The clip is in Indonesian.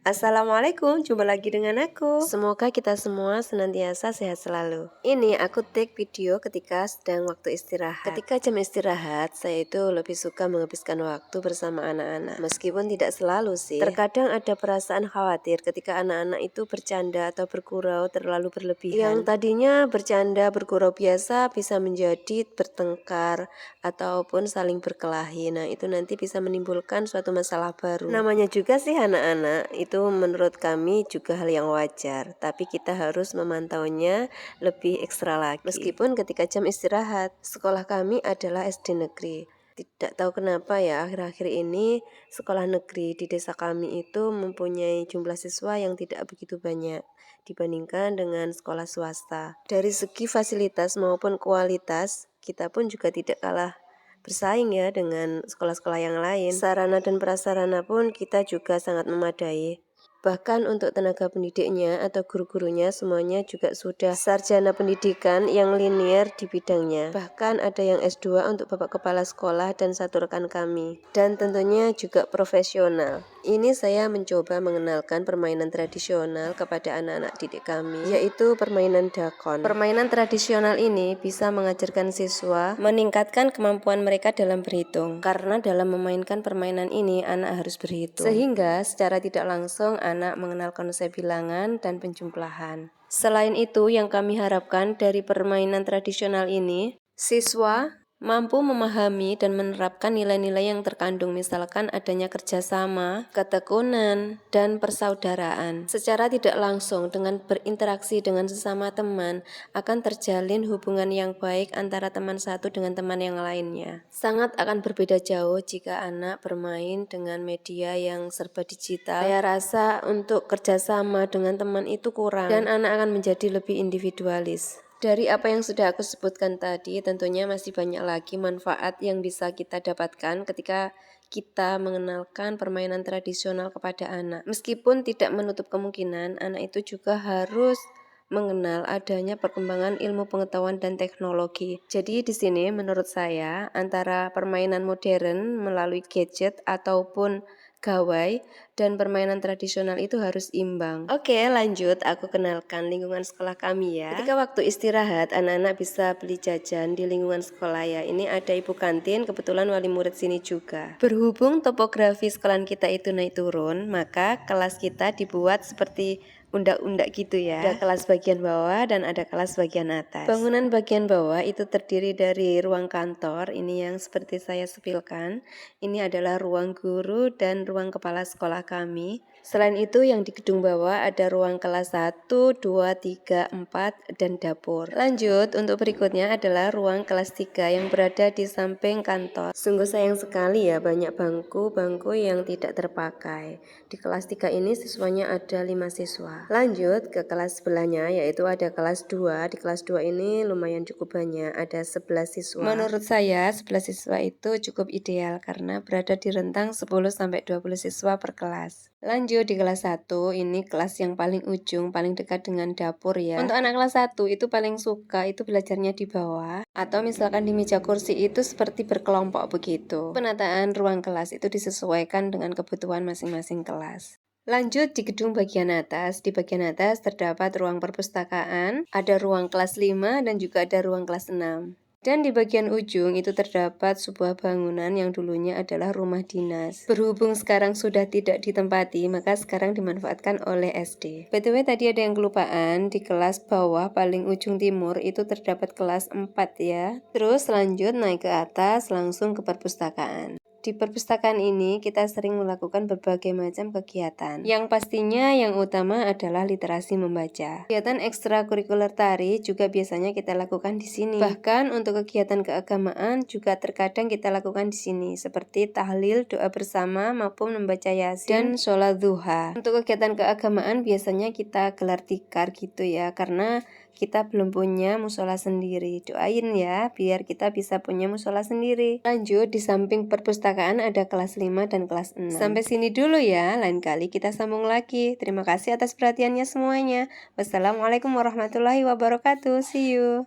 Assalamualaikum, jumpa lagi dengan aku. Semoga kita semua senantiasa sehat selalu. Ini aku take video ketika sedang waktu istirahat. Ketika jam istirahat, saya itu lebih suka menghabiskan waktu bersama anak-anak. Meskipun tidak selalu sih. Terkadang ada perasaan khawatir ketika anak-anak itu bercanda atau bergurau terlalu berlebihan. Yang tadinya bercanda bergurau biasa bisa menjadi bertengkar ataupun saling berkelahi. Nah, itu nanti bisa menimbulkan suatu masalah baru. Namanya juga sih anak-anak, itu menurut kami juga hal yang wajar, tapi kita harus memantaunya lebih ekstra lagi. Meskipun ketika jam istirahat, sekolah kami adalah SD negeri. Tidak tahu kenapa ya, akhir-akhir ini sekolah negeri di desa kami itu mempunyai jumlah siswa yang tidak begitu banyak dibandingkan dengan sekolah swasta. Dari segi fasilitas maupun kualitas, kita pun juga tidak kalah bersaing ya dengan sekolah-sekolah yang lain. Sarana dan prasarana pun kita juga sangat memadai. Bahkan untuk tenaga pendidiknya atau guru-gurunya semuanya juga sudah sarjana pendidikan yang linier di bidangnya. Bahkan ada yang S2 untuk Bapak Kepala Sekolah dan satu rekan kami. Dan tentunya juga profesional. Ini saya mencoba mengenalkan permainan tradisional kepada anak-anak didik kami, yaitu permainan dakon. Permainan tradisional ini bisa mengajarkan siswa meningkatkan kemampuan mereka dalam berhitung. Karena dalam memainkan permainan ini, anak harus berhitung. Sehingga secara tidak langsung anak mengenal konsep bilangan dan penjumlahan. Selain itu, yang kami harapkan dari permainan tradisional ini, siswa mampu memahami dan menerapkan nilai-nilai yang terkandung, misalkan adanya kerjasama, ketekunan, dan persaudaraan. Secara tidak langsung dengan berinteraksi dengan sesama teman akan terjalin hubungan yang baik antara teman satu dengan teman yang lainnya. Sangat akan berbeda jauh jika anak bermain dengan media yang serba digital. Saya rasa untuk kerjasama dengan teman itu kurang dan anak akan menjadi lebih individualis. Dari apa yang sudah aku sebutkan tadi, tentunya masih banyak lagi manfaat yang bisa kita dapatkan ketika kita mengenalkan permainan tradisional kepada anak. Meskipun tidak menutup kemungkinan, anak itu juga harus mengenal adanya perkembangan ilmu pengetahuan dan teknologi. Jadi di sini menurut saya antara permainan modern melalui gadget ataupun gawai dan permainan tradisional itu harus imbang. Oke, lanjut aku kenalkan lingkungan sekolah kami ya. Ketika waktu istirahat, anak-anak bisa beli jajan di lingkungan sekolah ya. Ini ada ibu kantin, kebetulan wali murid sini juga. Berhubung topografi sekolah kita itu naik turun, maka kelas kita dibuat seperti undak-undak gitu ya. Ada kelas bagian bawah dan ada kelas bagian atas. Bangunan bagian bawah itu terdiri dari ruang kantor, ini yang seperti saya sepilkan. Ini adalah ruang guru dan ruang kepala sekolah kami. Selain itu yang di gedung bawah ada ruang kelas 1, 2, 3, 4 dan dapur. Lanjut, untuk berikutnya adalah ruang kelas 3 yang berada di samping kantor. Sungguh sayang sekali ya banyak bangku yang tidak terpakai. Di kelas 3 ini siswanya ada 5 siswa. Lanjut ke kelas sebelahnya yaitu ada kelas 2. Di kelas 2 ini lumayan cukup banyak, ada 11 siswa. Menurut saya 11 siswa itu cukup ideal karena berada di rentang 10-20 siswa per kelas. Lanjut di kelas 1, ini kelas yang paling ujung, paling dekat dengan dapur ya. Untuk anak kelas 1 itu paling suka itu belajarnya di bawah atau misalkan di meja kursi itu seperti berkelompok begitu. Penataan ruang kelas itu disesuaikan dengan kebutuhan masing-masing kelas. Lanjut di gedung bagian atas. Di bagian atas terdapat ruang perpustakaan, ada ruang kelas 5 dan juga ada ruang kelas 6. Dan di bagian ujung itu terdapat sebuah bangunan yang dulunya adalah rumah dinas. Berhubung sekarang sudah tidak ditempati, maka sekarang dimanfaatkan oleh SD. BTW tadi ada yang kelupaan, di kelas bawah paling ujung timur itu terdapat kelas 4 ya. Terus lanjut naik ke atas langsung ke perpustakaan. Di perpustakaan ini kita sering melakukan berbagai macam kegiatan. Yang pastinya yang utama adalah literasi membaca. Kegiatan ekstrakurikuler tari juga biasanya kita lakukan di sini. Bahkan untuk kegiatan keagamaan juga terkadang kita lakukan di sini, seperti tahlil, doa bersama maupun membaca yasin dan sholat duha. Untuk kegiatan keagamaan biasanya kita gelar tikar gitu ya, karena kita belum punya musola sendiri. Doain ya biar kita bisa punya musola sendiri. Lanjut di samping perpustakaan ada kelas 5 dan kelas 6. Sampai sini dulu ya, lain kali kita sambung lagi. Terima kasih atas perhatiannya semuanya. Wassalamualaikum warahmatullahi wabarakatuh. See you.